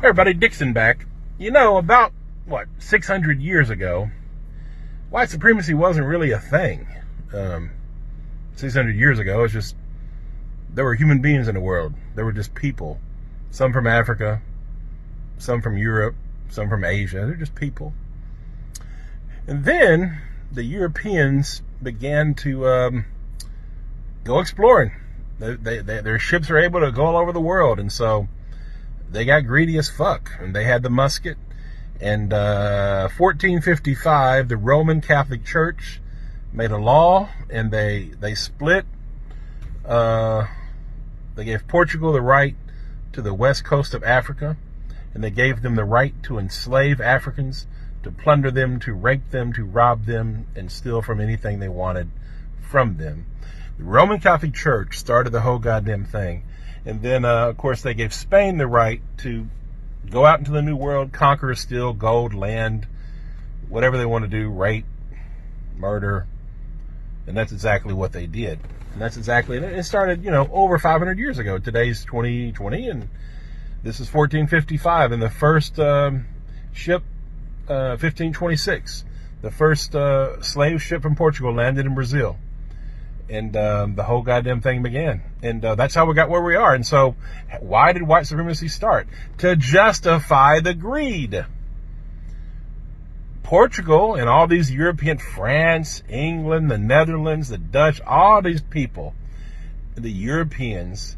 Everybody, Dixon back. You know, about, 600 years ago, white supremacy wasn't really a thing. 600 years ago, it's just, there were human beings in the world. There were just people. Some from Africa, some from Europe, some from Asia. They're just people. And then the Europeans began to go exploring. Their ships are able to go all over the world, and so they got greedy as fuck. And they had the musket. And 1455, the Roman Catholic Church made a law, and they split. They gave Portugal the right to the west coast of Africa, and they gave them the right to enslave Africans, to plunder them, to rape them, to rob them, and steal from anything they wanted from them. The Roman Catholic Church started the whole goddamn thing. And then, of course, they gave Spain the right to go out into the New World, conquer, steal gold, land, whatever they want to do, rape, murder. And that's exactly what they did. And that's exactly, it started, over 500 years ago. Today's 2020, and this is 1455. And the first ship, 1526, the first slave ship from Portugal landed in Brazil. And the whole goddamn thing began. And that's how we got where we are. And so, why did white supremacy start? To justify the greed. Portugal and all these European, France, England, the Netherlands, the Dutch, all these people, the Europeans,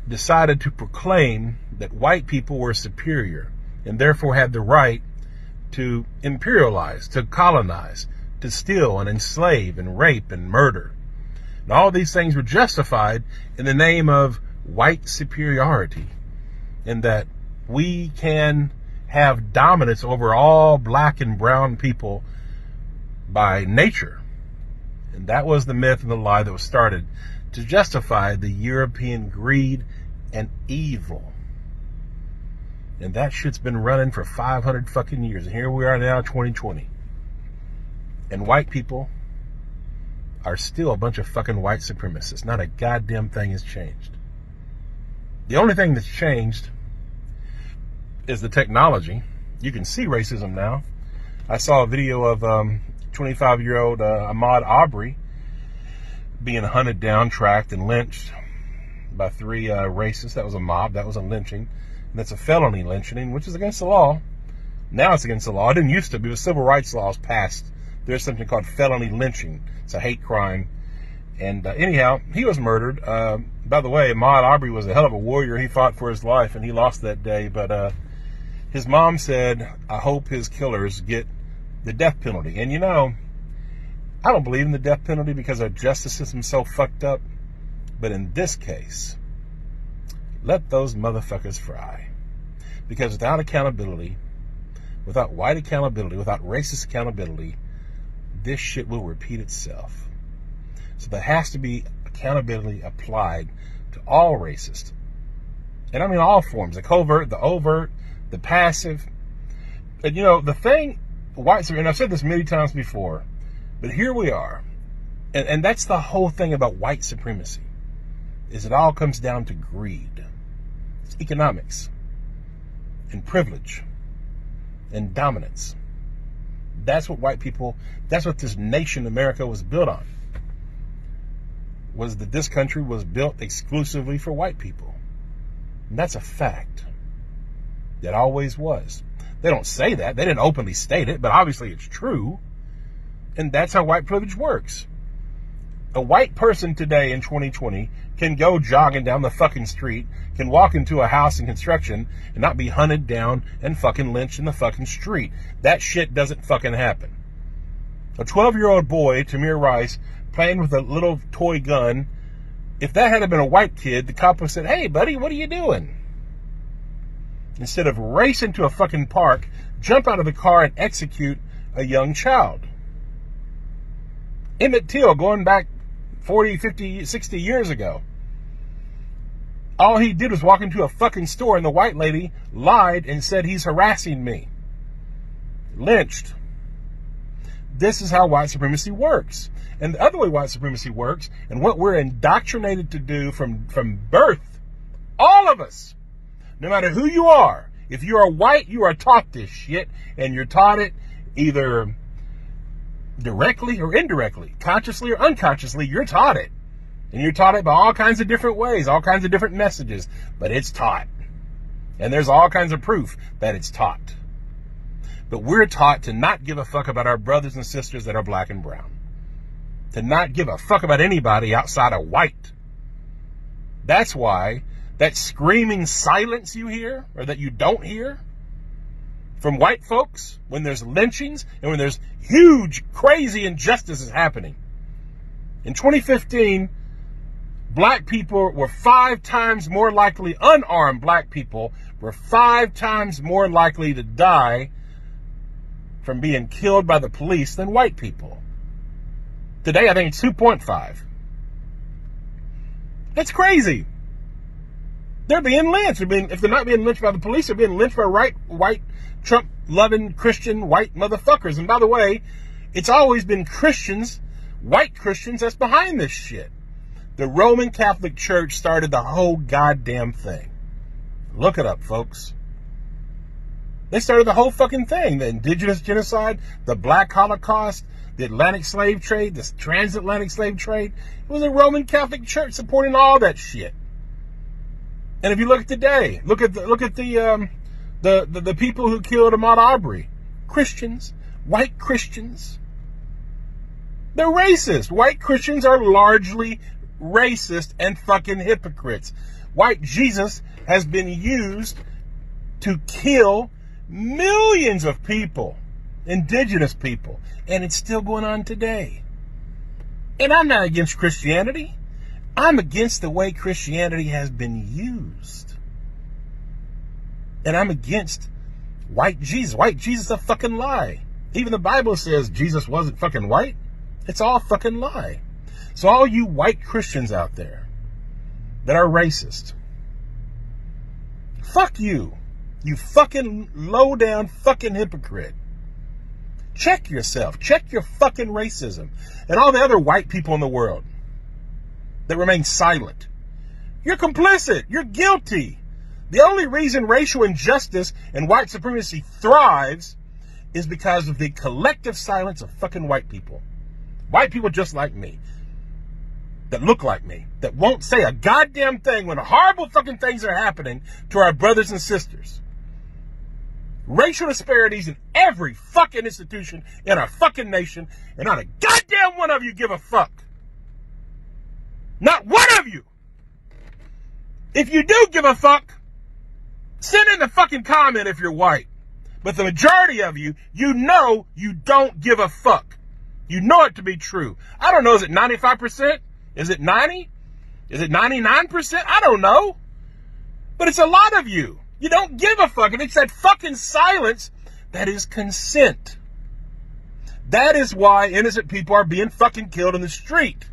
decided to proclaim that white people were superior and therefore had the right to imperialize, to colonize, to steal and enslave and rape and murder. And all these things were justified in the name of white superiority, in that we can have dominance over all black and brown people by nature. And that was the myth and the lie that was started to justify the European greed and evil. And that shit's been running for 500 fucking years. And here we are now, 2020. And white people are still a bunch of fucking white supremacists. Not a goddamn thing has changed. The only thing that's changed is the technology. You can see racism now. I saw a video of 25-year-old Ahmaud Arbery being hunted down, tracked, and lynched by 3 racists. That was a mob. That was a lynching. And that's a felony lynching, which is against the law. Now it's against the law. It didn't used to be. The civil rights laws passed. There's something called felony lynching. It's a hate crime. And anyhow, he was murdered. By the way, Ahmaud Arbery was a hell of a warrior. He fought for his life, and he lost that day. But his mom said, I hope his killers get the death penalty. And I don't believe in the death penalty because our justice system's so fucked up. But in this case, let those motherfuckers fry. Because without accountability, without white accountability, without racist accountability, this shit will repeat itself. So there has to be accountability applied to all racists. And I mean all forms, the covert, the overt, the passive. And the thing, and I've said this many times before, but here we are. And that's the whole thing about white supremacy, is it all comes down to greed. It's economics and privilege and dominance. That's what that's what this nation, America, was built on. Was that this country was built exclusively for white people. And that's a fact. That always was. They don't say that. They didn't openly state it, but obviously it's true. And that's how white privilege works. A white person today in 2020 can go jogging down the fucking street, can walk into a house in construction and not be hunted down and fucking lynched in the fucking street. That shit doesn't fucking happen. A 12-year-old boy, Tamir Rice, playing with a little toy gun, if that had been a white kid, the cop would have said, hey, buddy, what are you doing? Instead of racing to a fucking park, jump out of the car and execute a young child. Emmett Till, going back 40, 50, 60 years ago. All he did was walk into a fucking store and the white lady lied and said he's harassing me. Lynched. This is how white supremacy works. And the other way white supremacy works, and what we're indoctrinated to do from birth, all of us, no matter who you are, If you are white, you are taught this shit, and you're taught it either directly or indirectly, consciously or unconsciously. You're taught it, and you're taught it by all kinds of different ways, all kinds of different messages, but it's taught. And there's all kinds of proof that it's taught. But we're taught to not give a fuck about our brothers and sisters that are black and brown. To not give a fuck about anybody outside of white. That's why that screaming silence you hear, or that you don't hear, from white folks when there's lynchings and when there's huge, crazy injustices happening. In 2015, black people were 5 times more likely, unarmed black people were 5 times more likely to die from being killed by the police than white people. Today, I think it's 2.5. That's crazy. They're being lynched. If they're not being lynched by the police, they're being lynched by white, Trump-loving, Christian, white motherfuckers. And by the way, it's always been Christians, white Christians, that's behind this shit. The Roman Catholic Church started the whole goddamn thing. Look it up, folks. They started the whole fucking thing. The indigenous genocide, the black Holocaust, the Atlantic slave trade, the transatlantic slave trade. It was the Roman Catholic Church supporting all that shit. And if you look at today, look at the people who killed Ahmaud Arbery. Christians, white Christians. They're racist. White Christians are largely racist and fucking hypocrites. White Jesus has been used to kill millions of people, indigenous people, and it's still going on today. And I'm not against Christianity. I'm against the way Christianity has been used. And I'm against white Jesus. White Jesus is a fucking lie. Even the Bible says Jesus wasn't fucking white. It's all fucking lie. So all you white Christians out there that are racist, fuck you. You fucking low down fucking hypocrite. Check yourself. Check your fucking racism. And all the other white people in the world that remain silent. You're complicit. You're guilty. The only reason racial injustice and white supremacy thrives is because of the collective silence of fucking white people. White people just like me. That look like me. That won't say a goddamn thing when horrible fucking things are happening to our brothers and sisters. Racial disparities in every fucking institution in our fucking nation, and not a goddamn one of you give a fuck. Not one of you. If you do give a fuck, send in the fucking comment if you're white. But the majority of you, you know you don't give a fuck. You know it to be true. I don't know, is it 95%? Is it 90? Is it 99%? I don't know. But it's a lot of you. You don't give a fuck. And it's that fucking silence that is consent. That is why innocent people are being fucking killed in the street.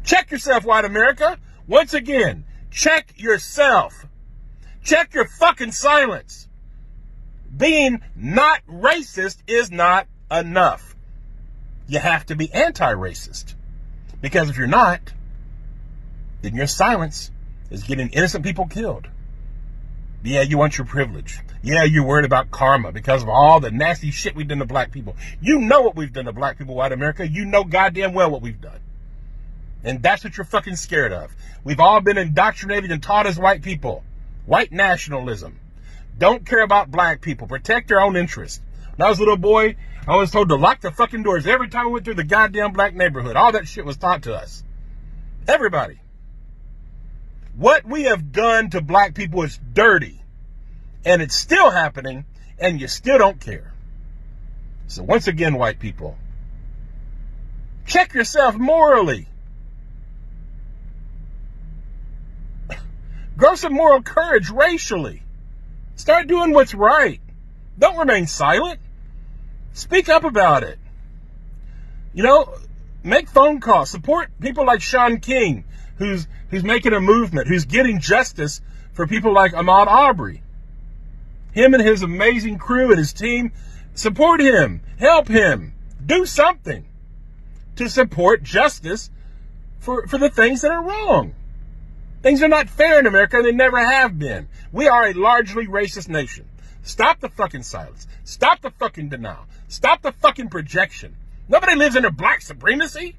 Check yourself, white America. Once again, check yourself. Check your fucking silence. Being not racist is not enough. You have to be anti-racist. Because if you're not, then your silence is getting innocent people killed. Yeah, you want your privilege. Yeah, you're worried about karma because of all the nasty shit we've done to black people. You know what we've done to black people, white America. You know goddamn well what we've done. And that's what you're fucking scared of. We've all been indoctrinated and taught as white people. White nationalism. Don't care about black people. Protect your own interests. When I was a little boy, I was told to lock the fucking doors every time we went through the goddamn black neighborhood. All that shit was taught to us. Everybody. What we have done to black people is dirty. And it's still happening, and you still don't care. So once again, white people, check yourself morally. Grow some moral courage racially. Start doing what's right. Don't remain silent. Speak up about it. You know, make phone calls. Support people like Shaun King, who's making a movement, who's getting justice for people like Ahmaud Arbery. Him and his amazing crew and his team, support him. Help him. Do something to support justice for the things that are wrong. Things are not fair in America, and they never have been. We are a largely racist nation. Stop the fucking silence. Stop the fucking denial. Stop the fucking projection. Nobody lives under black supremacy.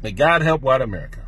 May God help white America.